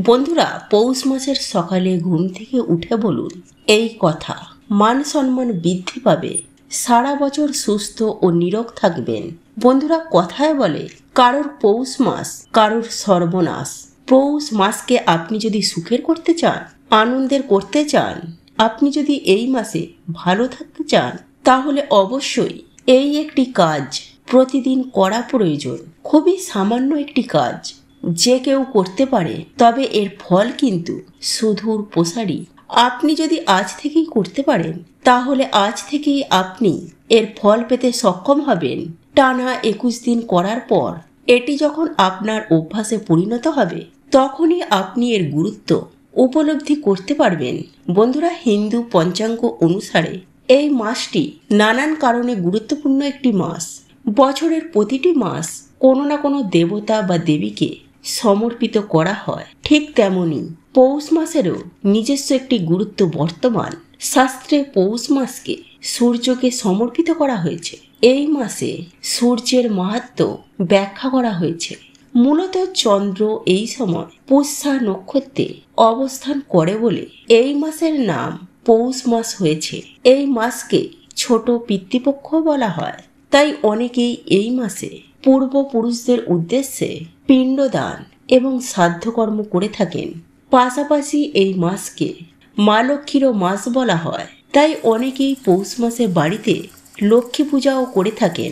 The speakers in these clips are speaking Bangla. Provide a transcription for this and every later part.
বন্ধুরা, পৌষ মাসের সকালে ঘুম থেকে উঠে বলুন এই কথা, মান সম্মান বৃদ্ধি পাবে, সারা বছর সুস্থ ও নিরোগ থাকবেন। বন্ধুরা, কথায় বলে কারোর পৌষ মাস কারোর সর্বনাশ। পৌষ মাসকে আপনি যদি সুখের করতে চান, আনন্দের করতে চান, আপনি যদি এই মাসে ভালো থাকতে চান, তাহলে অবশ্যই এই একটি কাজ প্রতিদিন করা প্রয়োজন। খুবই সামান্য একটি কাজ, যে কেউ করতে পারে, তবে এর ফল কিন্তু সুদূর প্রসারী। আপনি যদি আজ থেকেই করতে পারেন, তাহলে আজ থেকেই আপনি এর ফল পেতে সক্ষম হবেন। টানা 21 দিন করার পর এটি যখন আপনার অভ্যাসে পরিণত হবে, তখনই আপনি এর গুরুত্ব উপলব্ধি করতে পারবেন। বন্ধুরা, হিন্দু পঞ্চাঙ্গ অনুসারে এই মাসটি নানান কারণে গুরুত্বপূর্ণ একটি মাস। বছরের প্রতিটি মাস কোনো না কোনো দেবতা বা দেবীকে সমর্পিত করা হয়। ঠিক তেমনি পৌষ মাসেরও নিজস্ব একটি গুরুত্ব বর্তমান। শাস্ত্রে পৌষ মাসকে সূর্যকে সমর্পিত করা হয়েছে। এই মাসে সূর্যের মাহাত্ম্য ব্যাখ্যা করা হয়েছে। মূলত চন্দ্র এই সময় পুষ্যা নক্ষত্রে অবস্থান করে বলে এই মাসের নাম পৌষ মাস হয়েছে। এই মাসকে ছোট পিতৃপক্ষ বলা হয়। তাই অনেকেই এই মাসে পূর্বপুরুষদের উদ্দেশ্যে পিণ্ডদান এবং শ্রাদ্ধকর্ম করে থাকেন। পাশাপাশি এই মাসকে মা লক্ষ্মীরও মাস বলা হয়। তাই অনেকেই পৌষ মাসে বাড়িতে লক্ষ্মী পূজাও করে থাকেন,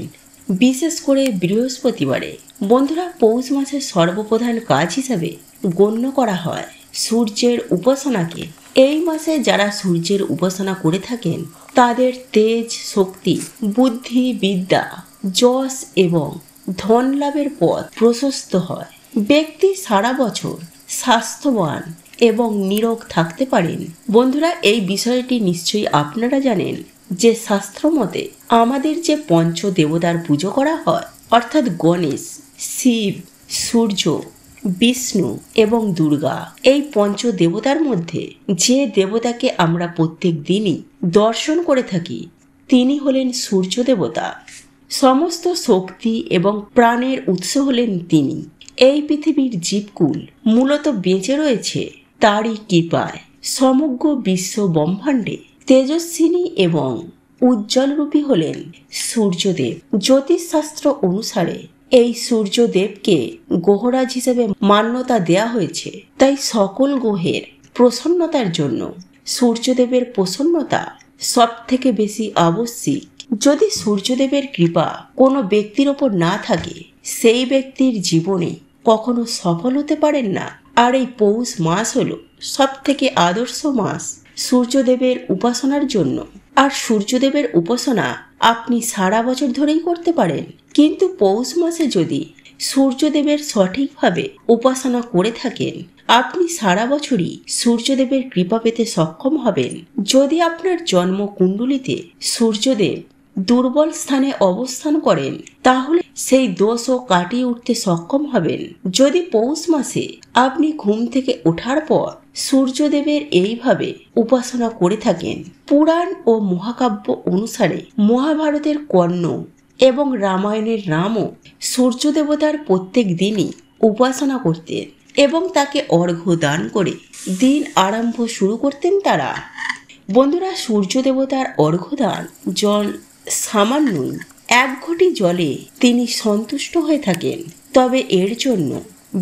বিশেষ করে বৃহস্পতিবারে। বন্ধুরা, পৌষ মাসের সর্বপ্রধান কাজ হিসাবে গণ্য করা হয় সূর্যের উপাসনাকে। এই মাসে যারা সূর্যের উপাসনা করে থাকেন, তাদের তেজ, শক্তি, বুদ্ধি, বিদ্যা, যশ এবং ধন লাভের পথ প্রশস্ত হয়। ব্যক্তি সারা বছর স্বাস্থ্যবান এবং নিরোগ থাকতে পারেন। বন্ধুরা, এই বিষয়টি নিশ্চয়ই আপনারা জানেন যে শাস্ত্র মতে আমাদের যে পঞ্চ দেবতার পুজো করা হয়, অর্থাৎ গণেশ, শিব, সূর্য, বিষ্ণু এবং দুর্গা, এই পঞ্চ দেবতার মধ্যে যে দেবতাকে আমরা প্রত্যেক দিনই দর্শন করে থাকি, তিনি হলেন সূর্য দেবতা। সমস্ত শক্তি এবং প্রাণের উৎস হলেন তিনি। এই পৃথিবীর জীবকুল মূলত বেঁচে রয়েছে তারই কৃপায়। সমগ্র বিশ্ব ব্রহ্মাণ্ডে তেজস্বিনী এবং উজ্জ্বলরূপী হলেন সূর্যদেব। জ্যোতিষশাস্ত্র অনুসারে এই সূর্যদেবকে গ্রহরাজ হিসেবে মান্যতা দেয়া হয়েছে। তাই সকল গ্রহের প্রসন্নতার জন্য সূর্যদেবের প্রসন্নতা সব থেকে বেশি আবশ্যিক। যদি সূর্যদেবের কৃপা কোনো ব্যক্তির ওপর না থাকে, সেই ব্যক্তির জীবনে কখনো সফল হতে পারেন না। আর এই পৌষ মাস হলো সব থেকে আদর্শ মাস সূর্যদেবের উপাসনার জন্য। আর সূর্যদেবের উপাসনা আপনি সারা বছর ধরেই করতে পারেন, কিন্তু পৌষ মাসে যদি সূর্যদেবের সঠিকভাবে উপাসনা করে থাকেন, আপনি সারা বছরই সূর্যদেবের কৃপা পেতে সক্ষম হবেন। যদি আপনার জন্ম কুণ্ডলিতে সূর্যদেব দুর্বল স্থানে অবস্থান করেন, তাহলে সেই দোষও কাটিয়ে উঠতে সক্ষম হবেন। যদি পৌষ মাসে আপনি ঘুম থেকে ওঠার পর সূর্যদেবের এইভাবে উপাসনা করে থাকেন, পুরাণ ও মহাকাব্য অনুসারে মহাভারতের কর্ণ এবং রামায়ণের রামও সূর্য দেবতার প্রত্যেক দিনই উপাসনা করতেন এবং তাকে অর্ঘ্য দান করে দিন আরম্ভ শুরু করতেন তারা। বন্ধুরা, সূর্য দেবতার অর্ঘ্যদান জল সামান্যই। 1 ঘটি জলে তিনি সন্তুষ্ট হয়ে থাকেন। তবে এর জন্য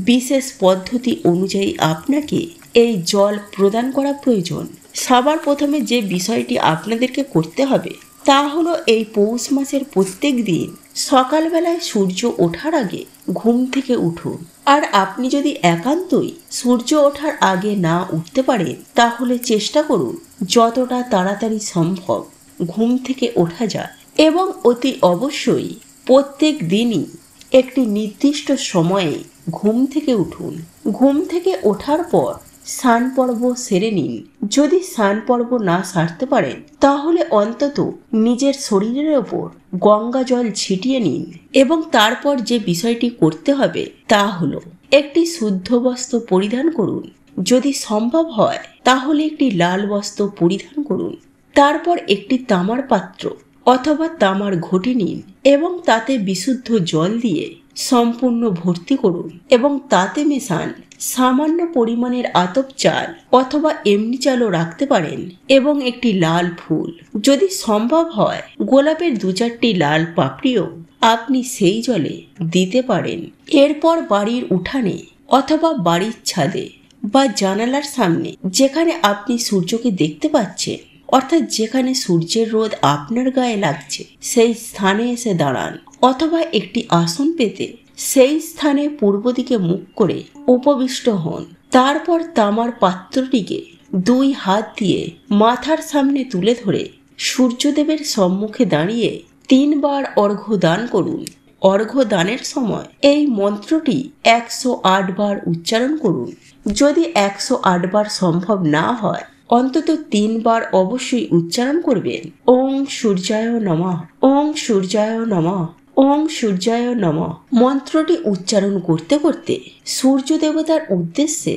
বিশেষ পদ্ধতি অনুযায়ী আপনাকে এই জল প্রদান করা প্রয়োজন। সবার প্রথমে যে বিষয়টি আপনাদেরকে করতে হবে, তা হলো এই পৌষ মাসের প্রত্যেক দিন সকালবেলায় সূর্য ওঠার আগে ঘুম থেকে উঠুন। আর আপনি যদি একান্তই সূর্য ওঠার আগে না উঠতে পারেন, তাহলে চেষ্টা করুন যতটা তাড়াতাড়ি সম্ভব ঘুম থেকে ওঠা যায়। এবং অতি অবশ্যই প্রত্যেক দিনই একটি নির্দিষ্ট সময়ে ঘুম থেকে উঠুন। ঘুম থেকে ওঠার পর স্নান পর্ব সেরে নিন। যদি স্নান পর্ব না সারতে পারেন, তাহলে অন্তত নিজের শরীরের ওপর গঙ্গা জল ছিটিয়ে নিন। এবং তারপর যে বিষয়টি করতে হবে তা হলো একটি শুদ্ধ বস্ত্র পরিধান করুন। যদি সম্ভব হয় তাহলে একটি লাল বস্ত্র পরিধান করুন। তারপর একটি তামার পাত্র অথবা তামার ঘটি নিন এবং তাতে বিশুদ্ধ জল দিয়ে সম্পূর্ণ ভর্তি করুন এবং তাতে মেশান সামান্য পরিমাণের আতপ চাল অথবা এমনি চালও রাখতে পারেন এবং একটি লাল ফুল, যদি সম্ভব হয় গোলাপের 2-4টি লাল পাপড়িও আপনি সেই জলে দিতে পারেন। এরপর বাড়ির উঠানে অথবা বাড়ির ছাদে বা জানালার সামনে যেখানে আপনি সূর্যকে দেখতে পাচ্ছেন, অর্থাৎ যেখানে সূর্যের রোদ আপনার গায়ে লাগছে, সেই স্থানে এসে দাঁড়ান অথবা একটি আসন পেতে সেই স্থানে পূর্ব দিকে মুখ করে উপবিষ্ট হন। তারপর তামার পাত্রটিকে 2 হাত দিয়ে মাথার সামনে তুলে ধরে সূর্যদেবের সম্মুখে দাঁড়িয়ে 3 বার অর্ঘ্য দান করুন। অর্ঘ্য দানের সময় এই মন্ত্রটি 108 বার উচ্চারণ করুন। যদি 108 বার সম্ভব না হয়, অন্তত 3 বার অবশ্যই উচ্চারণ করবেন। ওং সূর্যায় নমঃ, ওং সূর্যায় নমঃ, ওং সূর্যায় নমঃ মন্ত্রটি উচ্চারণ করতে করতে সূর্য দেবতার উদ্দেশ্যে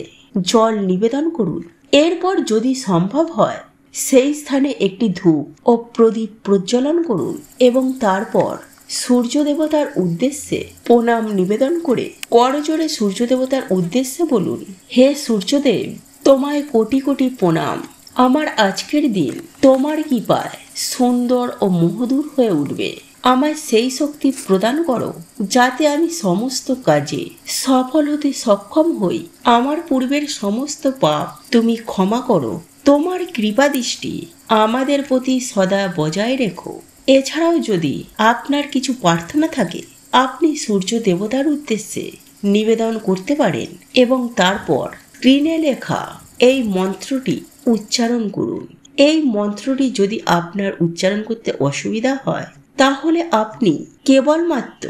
জল নিবেদন করুন। এরপর যদি সম্ভব হয় সেই স্থানে একটি ধূপ ও প্রদীপ প্রজ্বলন করুন এবং তারপর সূর্য দেবতার উদ্দেশ্যে প্রণাম নিবেদন করে করজোড়ে সূর্য দেবতার উদ্দেশ্যে বলুন, হে সূর্যদেব, তোমায় কোটি কোটি প্রণাম। আমার আজকের দিন তোমার কৃপায় সুন্দর ও মধুর হয়ে উঠবে। আমায় সেই শক্তি প্রদান করো যাতে আমি সমস্ত কাজে সফল হতে সক্ষম হই। আমার পূর্বের সমস্ত পাপ তুমি ক্ষমা করো। তোমার কৃপা দৃষ্টি আমাদের প্রতি সদা বজায় রেখো। এছাড়াও যদি আপনার কিছু প্রার্থনা থাকে, আপনি সূর্য দেবতার উদ্দেশ্যে নিবেদন করতে পারেন এবং তারপর স্ক্রিনে লেখা এই মন্ত্রটি উচ্চারণ করুন। এই মন্ত্রটি যদি আপনার উচ্চারণ করতে অসুবিধা হয়, তাহলে আপনি কেবলমাত্র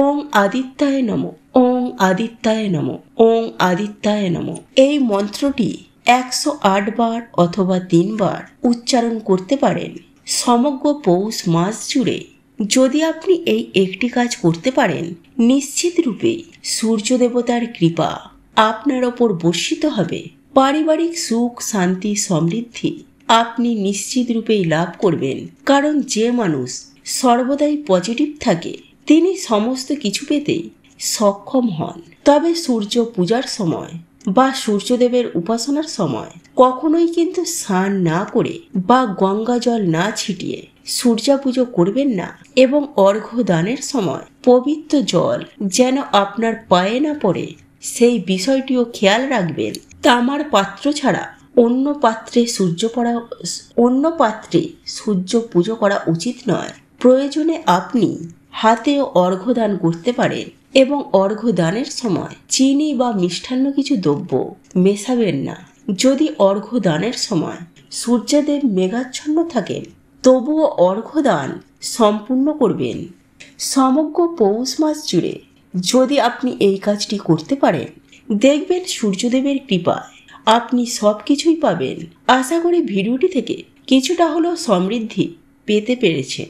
ওং আদিত্যায় নমঃ, ওং আদিত্যায় নমঃ, ওং আদিত্যায় নমঃ এই মন্ত্রটি 108 বার অথবা 3 বার উচ্চারণ করতে পারেন। সমগ্র পৌষ মাস জুড়ে যদি আপনি এই একটি কাজ করতে পারেন, নিশ্চিত রূপে সূর্য দেবতার কৃপা আপনার ওপর বর্ষিত হবে। পারিবারিক সুখ, শান্তি, সমৃদ্ধি আপনি নিশ্চিত রূপেই লাভ করবেন। কারণ যে মানুষ সর্বদাই পজিটিভ থাকে, তিনি সমস্ত কিছু পেতেই সক্ষম হন। তবে সূর্য পূজার সময় বা সূর্যদেবের উপাসনার সময় কখনোই কিন্তু স্নান না করে বা গঙ্গা জল না ছিটিয়ে সূর্যা পুজো করবেন না এবং অর্ঘ্য দানের সময় পবিত্র জল যেন আপনার পায়ে না পড়ে সেই বিষয়টিও খেয়াল রাখবেন। তামার পাত্র ছাড়া অন্য পাত্রে সূর্য পুজো করা উচিত নয়। প্রয়োজনে আপনি হাতেও অর্ঘ্য দান করতে পারেন এবং অর্ঘ্য দানের সময় চিনি বা মিষ্টান্ন কিছু দ্রব্য মেশাবেন না। যদি অর্ঘ্য দানের সময় সূর্যদেব মেঘাচ্ছন্ন থাকেন, তবুও অর্ঘ্য দান সম্পূর্ণ করবেন। সমগ্র পৌষ মাস জুড়ে যদি আপনি এই কাজটি করতে পারেন, দেখবেন সূর্যদেবের কৃপায় আপনি সব কিছুই পাবেন। আশা করি ভিডিওটি থেকে কিছুটা হলেও সমৃদ্ধি পেতে পেরেছেন।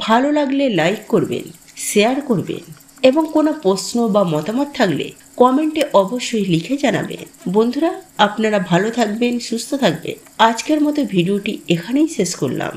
ভালো লাগলে লাইক করবেন, শেয়ার করবেন এবং কোনো প্রশ্ন বা মতামত থাকলে কমেন্টে অবশ্যই লিখে জানাবেন। বন্ধুরা, আপনারা ভালো থাকবেন, সুস্থ থাকবেন। আজকের মতো ভিডিওটি এখানেই শেষ করলাম।